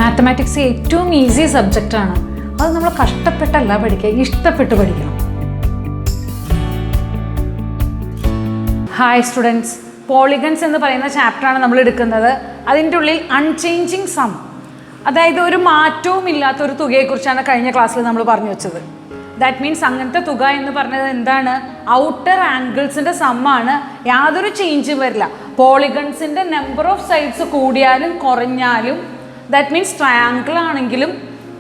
Mathematics ഏറ്റവും easy സബ്ജക്റ്റാണ്. അത് നമ്മൾ കഷ്ടപ്പെട്ടല്ല പഠിക്കുക, ഇഷ്ടപ്പെട്ട് പഠിക്കണം. ഹായ് സ്റ്റുഡൻസ്, പോളിഗൺസ് എന്ന് പറയുന്ന ചാപ്റ്ററാണ് നമ്മൾ എടുക്കുന്നത്. അതിൻ്റെ ഉള്ളിൽ അൺചേഞ്ചിങ് സം, അതായത് ഒരു മാറ്റവും ഇല്ലാത്ത ഒരു തുകയെക്കുറിച്ചാണ് കഴിഞ്ഞ ക്ലാസ്സിൽ നമ്മൾ പറഞ്ഞു വെച്ചത്. ദാറ്റ് മീൻസ് അങ്ങനത്തെ തുക എന്ന് പറഞ്ഞത് എന്താണ്? ഔട്ടർ ആംഗിൾസിൻ്റെ സമ്മാണ്, യാതൊരു ചേഞ്ചും വരില്ല. പോളിഗൺസിൻ്റെ നമ്പർ ഓഫ് സൈഡ്സ് കൂടിയാലും കുറഞ്ഞാലും, ദാറ്റ് മീൻസ് ട്രയാങ്കിൾ ആണെങ്കിലും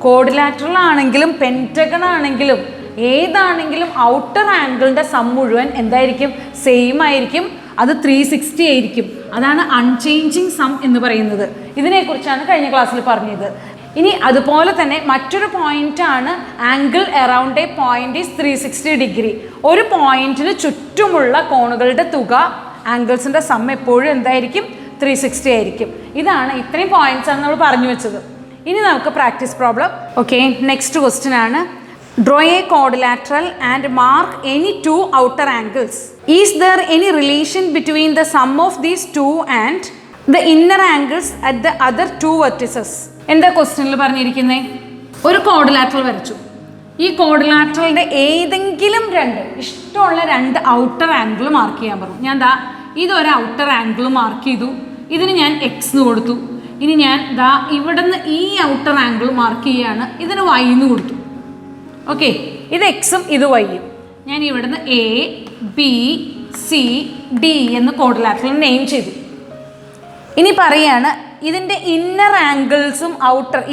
കോഡിലാറ്ററൽ ആണെങ്കിലും പെൻറ്റഗൺ ആണെങ്കിലും ഏതാണെങ്കിലും ഔട്ടർ ആംഗിളിൻ്റെ സം മുഴുവൻ എന്തായിരിക്കും? സെയിം ആയിരിക്കും. അത് 360 ആയിരിക്കും. അതാണ് അൺചേഞ്ചിങ് സം എന്ന് പറയുന്നത്. ഇതിനെക്കുറിച്ചാണ് കഴിഞ്ഞ ക്ലാസ്സിൽ പറഞ്ഞത്. ഇനി അതുപോലെ തന്നെ മറ്റൊരു പോയിന്റാണ് angle around A point is 360 degree. ഒരു പോയിന്റിന് ചുറ്റുമുള്ള കോണുകളുടെ തുക, ആംഗിൾസിൻ്റെ സം എപ്പോഴും എന്തായിരിക്കും? 360 ആയിരിക്കും. ഇതാണ്, ഇത്രയും പോയിന്റ്സ് ആണ് നമ്മൾ പറഞ്ഞു വെച്ചത്. ഇനി നമുക്ക് practice problem. Okay, next question ആണ്. Draw a quadrilateral and mark any two outer angles. Is there any relation between the sum of these two and the inner angles at the other two vertices? എന്താ ക്വസ്റ്റ്യനിൽ പറഞ്ഞിരിക്കുന്നത്? ഒരു കോഡിലാറ്ററൽ വരച്ചു. ഈ കോഡിലാറ്ററലിൻ്റെ ഏതെങ്കിലും ഇഷ്ടമുള്ള രണ്ട് ഔട്ടർ ആംഗിൾ മാർക്ക് ചെയ്യാൻ പറഞ്ഞു. ഞാൻ ഇതൊരു ഔട്ടർ ആംഗിൾ മാർക്ക് ചെയ്തു. ഇതിന് ഞാൻ എക്സ് എന്ന് കൊടുത്തു. ഇനി ഞാൻ ഇവിടുന്ന് ഈ ഔട്ടർ ആംഗിൾ മാർക്ക് ചെയ്യുകയാണ്. ഇതിന് വൈ എന്ന് കൊടുത്തു. ഓക്കെ, ഇത് എക്സും ഇത് വൈയും. ഞാൻ ഇവിടുന്ന് എ ബി സി ഡി എന്ന് കോഡിലാറ്ററൽ നെയിം ചെയ്തു. ഇനി പറയാണ് ഇതിൻ്റെ ഇന്നർ ആംഗിൾസും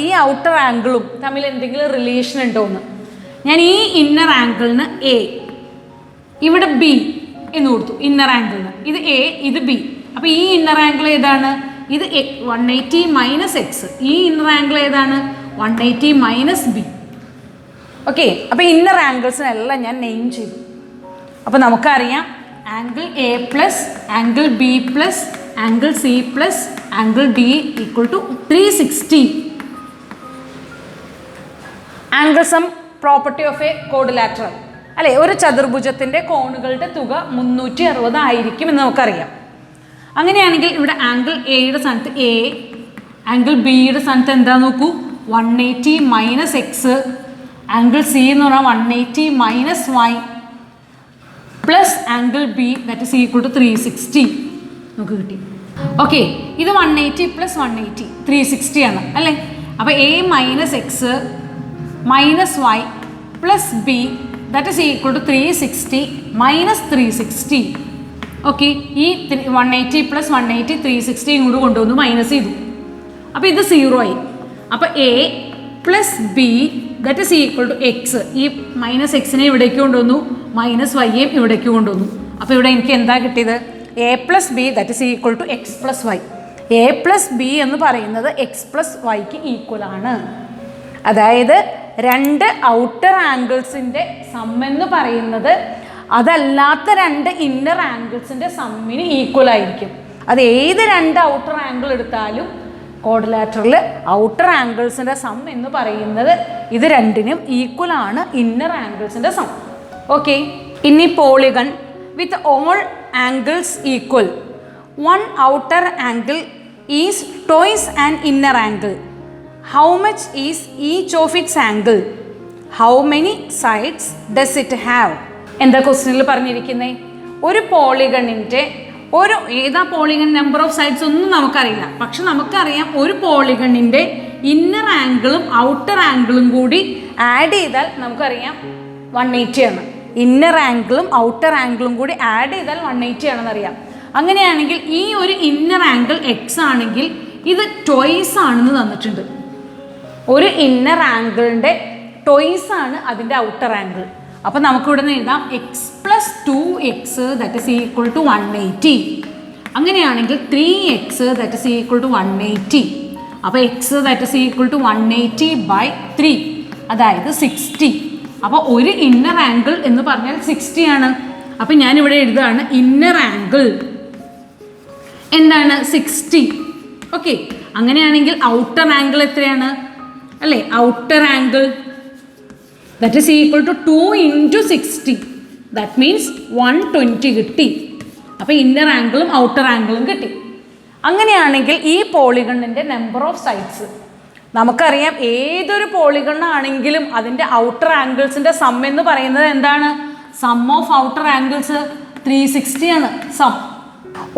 ഈ ഔട്ടർ ആംഗിളും തമ്മിൽ എന്തെങ്കിലും റിലേഷൻ ഉണ്ടോ എന്ന്. ഞാൻ ഈ ഇന്നർ ആംഗിളിന് എ, ഇവിടെ ബി എന്ന് കൊടുത്തു. ഇന്നർ ആംഗിളിന് ഇത് എ, ഇത് ബി. അപ്പോൾ ഈ ഇന്നർ ആംഗിൾ ഏതാണ്? ഇത് 180 മൈനസ് എക്സ്. ഈ ഇന്നർ ആംഗിൾ ഏതാണ്? 180 മൈനസ് ബി. ഓക്കെ, അപ്പോൾ ഇന്നർ ആംഗിൾസിനെല്ലാം ഞാൻ നെയിം ചെയ്തു. അപ്പോൾ നമുക്കറിയാം angle A plus angle B plus angle C plus angle D equal to 360. Angle sum property of a quadrilateral അല്ലേ? ഒരു ചതുർഭുജത്തിൻ്റെ കോണുകളുടെ തുക 360 ആയിരിക്കും എന്ന് നമുക്കറിയാം. അങ്ങനെയാണെങ്കിൽ ഇവിടെ ആംഗിൾ എയുടെ സ്ഥാനത്ത് എ, ആംഗിൾ ബിയുടെ സ്ഥാനത്ത് എന്താ നോക്കൂ, 180 മൈനസ് എക്സ്, ആംഗിൾ സി എന്ന് പറഞ്ഞാൽ 180 minus y plus angle B that is equal to 360 നമുക്ക് കിട്ടി. ഓക്കെ, ഇത് 180 പ്ലസ് 180 360 ആണ് അല്ലേ? അപ്പോൾ A minus x minus y plus B that is equal to 360 minus 360. Okay, ഈ 180 പ്ലസ് 180 360 ഇങ്ങോട്ട് കൊണ്ടുവന്നു മൈനസ് ചെയ്തു. അപ്പോൾ ഇത് 0 ആയി. അപ്പോൾ A plus B that is equal to x. ഈ മൈനസ് എക്സിനെ ഇവിടേക്ക് കൊണ്ടുവന്നു, മൈനസ് വൈയെയും ഇവിടേക്ക് കൊണ്ടുവന്നു. അപ്പോൾ ഇവിടെ എനിക്ക് എന്താ കിട്ടിയത്? A plus B that is equal to x plus y. A plus B എന്ന് പറയുന്നത് എക്സ് പ്ലസ് വൈക്ക് ഈക്വൽ ആണ്. അതായത് രണ്ട് ഔട്ടർ ആംഗിൾസിൻ്റെ സം എന്ന് പറയുന്നത് അതല്ലാത്ത രണ്ട് ഇന്നർ ആംഗിൾസിൻ്റെ സമ്മിന് ഈക്വൽ ആയിരിക്കും. അത് ഏത് രണ്ട് ഔട്ടർ ആംഗിൾ എടുത്താലും കോഡിലാറ്ററൽ ഔട്ടർ ആംഗിൾസിൻ്റെ സം എന്ന് പറയുന്നത് ഇത് രണ്ടിനും ഈക്വൽ ആണ്, ഇന്നർ ആംഗിൾസിൻ്റെ സം. ഓക്കെ, ഇനി polygon with all angles equal. One outer angle is twice an inner angle. How much is each of its angle? How many sides does it have? എന്താ ക്വസ്റ്റ്യനിൽ പറഞ്ഞിരിക്കുന്നത്? ഒരു പോളിഗണിൻ്റെ ഏതാ പോളിഗൺ നമ്പർ ഓഫ് സൈഡ്സ് ഒന്നും നമുക്കറിയില്ല. പക്ഷെ നമുക്കറിയാം ഒരു പോളിഗണിൻ്റെ ഇന്നർ ആംഗിളും ഔട്ടർ ആംഗിളും കൂടി ആഡ് ചെയ്താൽ നമുക്കറിയാം 180 ആണ്. ഇന്നർ ആംഗിളും ഔട്ടർ ആംഗിളും കൂടി ആഡ് ചെയ്താൽ 180 ആണെന്നറിയാം. അങ്ങനെയാണെങ്കിൽ ഈ ഒരു ഇന്നർ ആംഗിൾ എക്സ് ആണെങ്കിൽ ഇത് ട്വൈസ് ആണെന്ന് തന്നിട്ടുണ്ട്. ഒരു ഇന്നർ ആംഗിളിൻ്റെ ട്വൈസ് ആണ് അതിൻ്റെ ഔട്ടർ ആംഗിൾ. അപ്പോൾ നമുക്കിവിടെ നിന്ന് എഴുതാം x plus 2x that is equal to 180. അങ്ങനെയാണെങ്കിൽ 3x that is equal to 180. അപ്പോൾ x that is equal to 180 by 3, അതായത് 60. അപ്പോൾ ഒരു ഇന്നർ ആംഗിൾ എന്ന് പറഞ്ഞാൽ 60 ആണ്. അപ്പോൾ ഞാനിവിടെ എഴുതുകയാണ് ഇന്നർ ആംഗിൾ എന്താണ്? 60. ഓക്കെ, അങ്ങനെയാണെങ്കിൽ ഔട്ടർ ആംഗിൾ എത്രയാണ് അല്ലേ? Outer angle that is equal to 2 into 60. That means 120 കിട്ടി. അപ്പോൾ ഇന്നർ ആംഗിളും ഔട്ടർ ആംഗിളും കിട്ടി. അങ്ങനെയാണെങ്കിൽ ഈ പോളിഗണിൻ്റെ നമ്പർ ഓഫ് സൈഡ്സ് നമുക്കറിയാം ഏതൊരു പോളിഗണാണെങ്കിലും അതിൻ്റെ ഔട്ടർ ആംഗിൾസിൻ്റെ സം എന്ന് പറയുന്നത് എന്താണ്? സം ഓഫ് ഔട്ടർ ആംഗിൾസ് 360 ആണ് സം.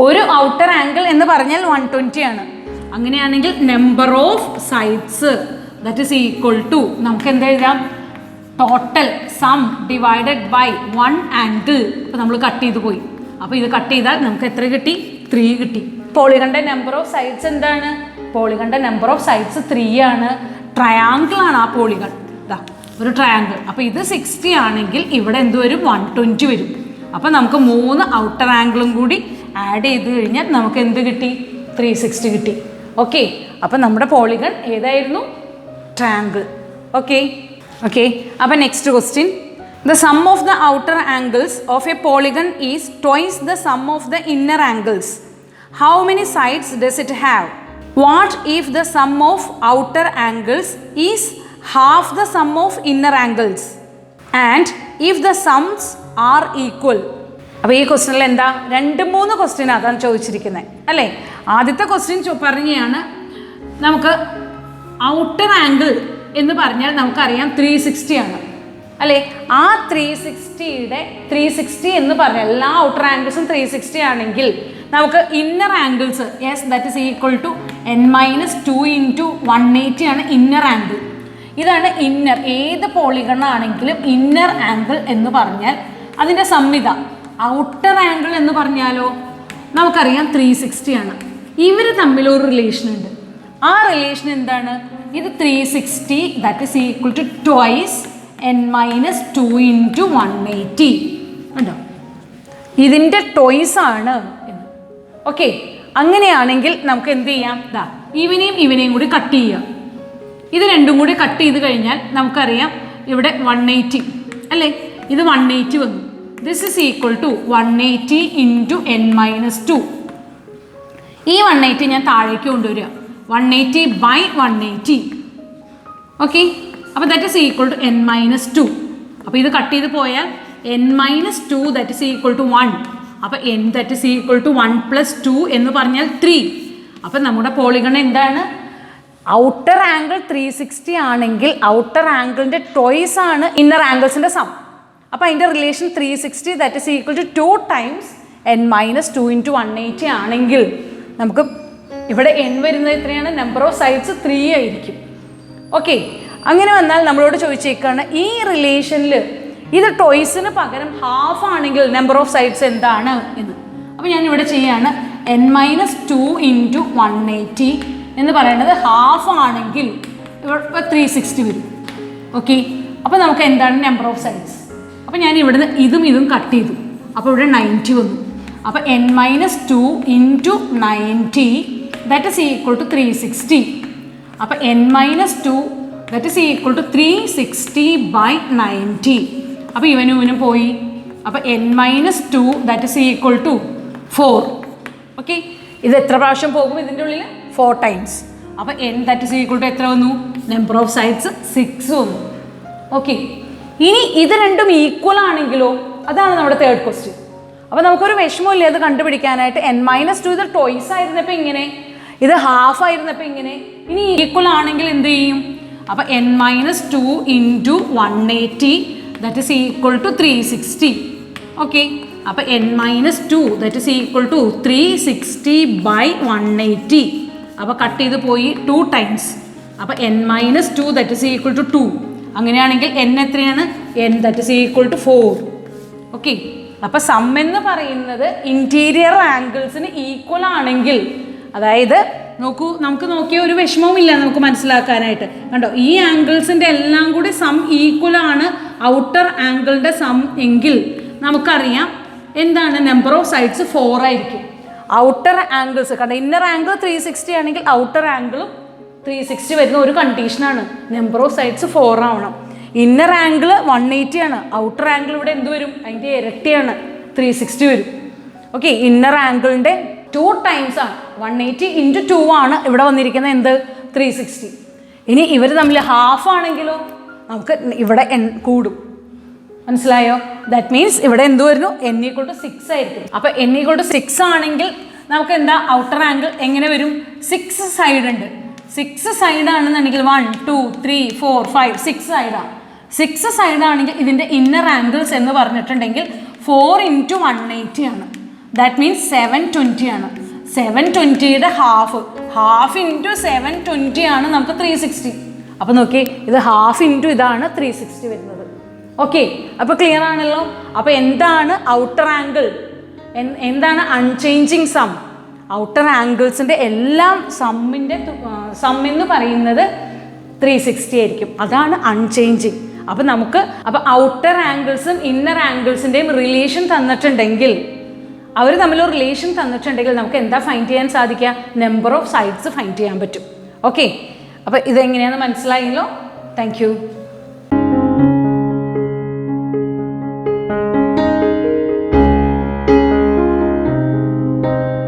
ഒരു ഔട്ടർ ആംഗിൾ എന്ന് പറഞ്ഞാൽ 120 ആണ്. അങ്ങനെയാണെങ്കിൽ number of sides that is equal to നമുക്ക് എന്ത് എഴുതാം? Total sum divided by 1 angle. അപ്പോൾ നമ്മൾ കട്ട് ചെയ്ത് പോയി. അപ്പോൾ ഇത് കട്ട് ചെയ്താൽ നമുക്ക് എത്ര കിട്ടി? 3 കിട്ടി. പോളിഗണിൻ്റെ നമ്പർ ഓഫ് സൈഡ്സ് എന്താണ്? പോളിഗണിൻ്റെ നമ്പർ ഓഫ് സൈഡ്സ് 3 ആണ്. ട്രയാങ്കിൾ ആണ് ആ പോളിഗൺ. ഇതാ ഒരു ട്രയാങ്കിൾ. അപ്പോൾ ഇത് 60 ആണെങ്കിൽ ഇവിടെ എന്ത് വരും? 120 വരും. അപ്പോൾ നമുക്ക് 3 ഔട്ടർ ആംഗിളും കൂടി ആഡ് ചെയ്ത് കഴിഞ്ഞാൽ നമുക്ക് എന്ത് കിട്ടി? 360 കിട്ടി. ഓക്കെ, അപ്പോൾ നമ്മുടെ പോളിഗൺ ഏതായിരുന്നു? ട്രയാങ്കിൾ. Okay okay. അപ്പോൾ next question. The sum of the outer angles of a polygon is twice the sum of the inner angles. How many sides does it have? What if the sum of outer angles is half the sum of inner angles? And if the sums are equal? അപ്പോൾ ഈ ക്വസ്റ്റ്യനിൽ എന്താ? 2-3 question അതാണ് ചോദിച്ചിരിക്കുന്നത് അല്ലേ? ആദ്യത്തെ question പറഞ്ഞാണ് നമുക്ക് ഔട്ടർ ആംഗിൾ എന്ന് പറഞ്ഞാൽ നമുക്കറിയാം 360 ആണ് അല്ലേ? ആ 360 എന്ന് പറഞ്ഞാൽ എല്ലാ ഔട്ടർ ആംഗിൾസും 360 ആണെങ്കിൽ നമുക്ക് inner angles that is equal to n-2 into 180 ആണ് ഇന്നർ ആംഗിൾ. ഇതാണ് ഇന്നർ. ഏത് പോളിഗൺ ആണെങ്കിലും ഇന്നർ ആംഗിൾ എന്ന് പറഞ്ഞാൽ അതിൻ്റെ സംമിത. ഔട്ടർ ആംഗിൾ എന്ന് പറഞ്ഞാലോ നമുക്കറിയാം 360 ആണ്. ഇവർ തമ്മിലൊരു റിലേഷൻ ഉണ്ട്. ആ റിലേഷൻ എന്താണ്? ഇത് 360 that is equal to twice n-2 into 180 ഉണ്ടോ? ഇതിൻ്റെ ടോയ്സ് ആണ്. ഓക്കെ, അങ്ങനെയാണെങ്കിൽ നമുക്ക് എന്ത് ചെയ്യാം? ദാ ഇവനെയും കൂടി കട്ട് ചെയ്യാം. ഇത് രണ്ടും കൂടി കട്ട് ചെയ്ത് കഴിഞ്ഞാൽ നമുക്കറിയാം ഇവിടെ 180 അല്ലേ? ഇത് 180 വന്നു. This is equal to 180 into n-2. ഈ 180 ഞാൻ താഴേക്ക് കൊണ്ടുവരിക. 180 ബൈ 180. ഓക്കെ, അപ്പോൾ that is equal to n-2. അപ്പോൾ ഇത് കട്ട് ചെയ്ത് പോയാൽ n-2 that is equal to 1. അപ്പോൾ n that is equal to 1 + 2 എന്ന് പറഞ്ഞാൽ 3. അപ്പം നമ്മുടെ പോളിഗൺ എന്താണ്? ഔട്ടർ ആംഗിൾ 360 ആണെങ്കിൽ ഔട്ടർ ആംഗിളിൻ്റെ ടോയ്സ് ആണ് ഇന്നർ ആംഗിൾസിൻ്റെ സം. അപ്പോൾ അതിൻ്റെ relation 360 that is equal to 2 times n-2 into 180 ആണെങ്കിൽ നമുക്ക് ഇവിടെ n വരുന്നത് എത്രയാണ്? നമ്പർ ഓഫ് സൈഡ്സ് 3 ആയിരിക്കും. ഓക്കെ, അങ്ങനെ വന്നാൽ നമ്മളോട് ചോദിച്ചേക്കാണ് ഈ റിലേഷനിൽ ഇത് ടോയ്സിന് പകരം ഹാഫ് ആണെങ്കിൽ നമ്പർ ഓഫ് സൈഡ്സ് എന്താണ് എന്ന്. അപ്പോൾ ഞാൻ ഇവിടെ ചെയ്യാണ് n-2 ഇൻറ്റു 180 എന്ന് പറയുന്നത് ഹാഫ് ആണെങ്കിൽ ഇവിടെ 360 വരും. ഓക്കെ, അപ്പോൾ നമുക്ക് എന്താണ് നമ്പർ ഓഫ് സൈഡ്സ്? അപ്പോൾ ഞാൻ ഇവിടുന്ന് ഇതും കട്ട് ചെയ്തു. അപ്പോൾ ഇവിടെ 90 വന്നു. അപ്പോൾ n-2 into 90 that is equal to 360. അപ്പോൾ n-2 that is equal to 360 by 90. അപ്പോൾ ഇവനും പോയി. അപ്പോൾ n-2 that is equal to 4. Okay, ഇത് എത്ര പ്രാവശ്യം പോകും? ഇതിൻ്റെ ഉള്ളിൽ 4 ടൈംസ്. അപ്പോൾ n that is equal to എത്ര വന്നു? നമ്പർ ഓഫ് സൈഡ്സ് 6 വന്നു. ഓക്കെ, ഇനി ഇത് രണ്ടും ഈക്വൽ ആണെങ്കിലോ? അതാണ് നമ്മുടെ തേർഡ് ക്വസ്റ്റ്യൻ. അപ്പോൾ നമുക്കൊരു വിഷമമില്ല ഇത് കണ്ടുപിടിക്കാനായിട്ട്. n-2 ഇത് ടോയ്സ് ആയിരുന്നപ്പോൾ ഇങ്ങനെ, ഇത് ഹാഫ് ആയിരുന്നപ്പോൾ ഇങ്ങനെ. ഇനി ഈക്വൽ ആണെങ്കിൽ എന്ത് ചെയ്യും? അപ്പോൾ n-2 into 180 that is equal to 360. Okay, അപ്പോൾ n-2 that is equal to 360 by 180. അപ്പോൾ കട്ട് ചെയ്ത് പോയി 2 ടൈംസ്. അപ്പോൾ n-2 that is equal to 2. അങ്ങനെയാണെങ്കിൽ n എത്രയാണ്? n that is equal to 4. Okay, അപ്പോൾ സം എന്ന് പറയുന്നത് ഇൻറ്റീരിയർ ആംഗിൾസിന് ഈക്വൽ ആണെങ്കിൽ, അതായത് നോക്കൂ, നമുക്ക് നോക്കിയ ഒരു വിഷമവുമില്ല നമുക്ക് മനസ്സിലാക്കാനായിട്ട്. കണ്ടോ, ഈ ആംഗിൾസിൻ്റെ എല്ലാം കൂടി സം ഈക്വൽ ആണ് ഔട്ടർ ആംഗിളിൻ്റെ സം എങ്കിൽ നമുക്കറിയാം എന്താണ്? നമ്പർ ഓഫ് സൈഡ്സ് 4 ആയിരിക്കും. ഔട്ടർ ആംഗിൾസ് കണ്ടോ, ഇന്നർ ആംഗിൾ 360 ആണെങ്കിൽ ഔട്ടർ ആംഗിളും 360 വരുന്ന ഒരു കണ്ടീഷനാണ്. നമ്പർ ഓഫ് സൈഡ്സ് 4 ആവണം. ഇന്നർ ആംഗിൾ 180 ആണ്. ഔട്ടർ ആംഗിൾ ഇവിടെ എന്ത് വരും? അതിൻ്റെ ഇരട്ടിയാണ്, 360 വരും. ഓക്കെ, ഇന്നർ ആംഗിളിൻ്റെ 2 ടൈംസ് ആണ്. 180 ഇൻറ്റു 2 ആണ് ഇവിടെ വന്നിരിക്കുന്നത് എന്ത്? 360. ഇനി ഇവർ തമ്മിൽ ഹാഫ് ആണെങ്കിലോ നമുക്ക് ഇവിടെ കൂടും. മനസ്സിലായോ? ദാറ്റ് മീൻസ് ഇവിടെ എന്ത് വരുന്നു? n=6 ആയിരിക്കും. അപ്പോൾ n=6 ആണെങ്കിൽ നമുക്ക് എന്താ? ഔട്ടർ ആംഗിൾ എങ്ങനെ വരും? 6 സൈഡ് ഉണ്ട്. 6 സൈഡാണെന്നുണ്ടെങ്കിൽ 1 2 3 4 5 6 സൈഡാണ്. 6 സൈഡാണെങ്കിൽ ഇതിൻ്റെ ഇന്നർ ആംഗിൾസ് എന്ന് പറഞ്ഞിട്ടുണ്ടെങ്കിൽ 4 × 180 ആണ്. ദാറ്റ് മീൻസ് 720 ആണ്. 720യുടെ ഹാഫ് × 720 ആണ് നമുക്ക് 360. അപ്പോൾ നോക്കി, ഇത് ഹാഫ് ഇൻറ്റു ഇതാണ് 360 വരുന്നത്. ഓക്കെ, അപ്പോൾ ക്ലിയർ ആണല്ലോ. അപ്പോൾ എന്താണ് ഔട്ടർ ആംഗിൾ, എന്താണ് അൺചേഞ്ചിങ് സം? ഔട്ടർ ആംഗിൾസിൻ്റെ എല്ലാം സം എന്ന് പറയുന്നത് 360 ആയിരിക്കും. അതാണ് അൺചേഞ്ചിങ്. അപ്പോൾ നമുക്ക് ഔട്ടർ ആംഗിൾസും ഇന്നർ ആംഗിൾസിൻ്റെയും റിലേഷൻ തന്നിട്ടുണ്ടെങ്കിൽ, അവർ തമ്മിൽ റിലേഷൻ തന്നിട്ടുണ്ടെങ്കിൽ നമുക്ക് എന്താ ഫൈൻഡ് ചെയ്യാൻ സാധിക്കുക? നമ്പർ ഓഫ് സൈഡ്സ് ഫൈൻഡ് ചെയ്യാൻ പറ്റും. ഓക്കെ, അപ്പോൾ ഇതെങ്ങനെയാണെന്ന് മനസ്സിലായല്ലോ. Thank you.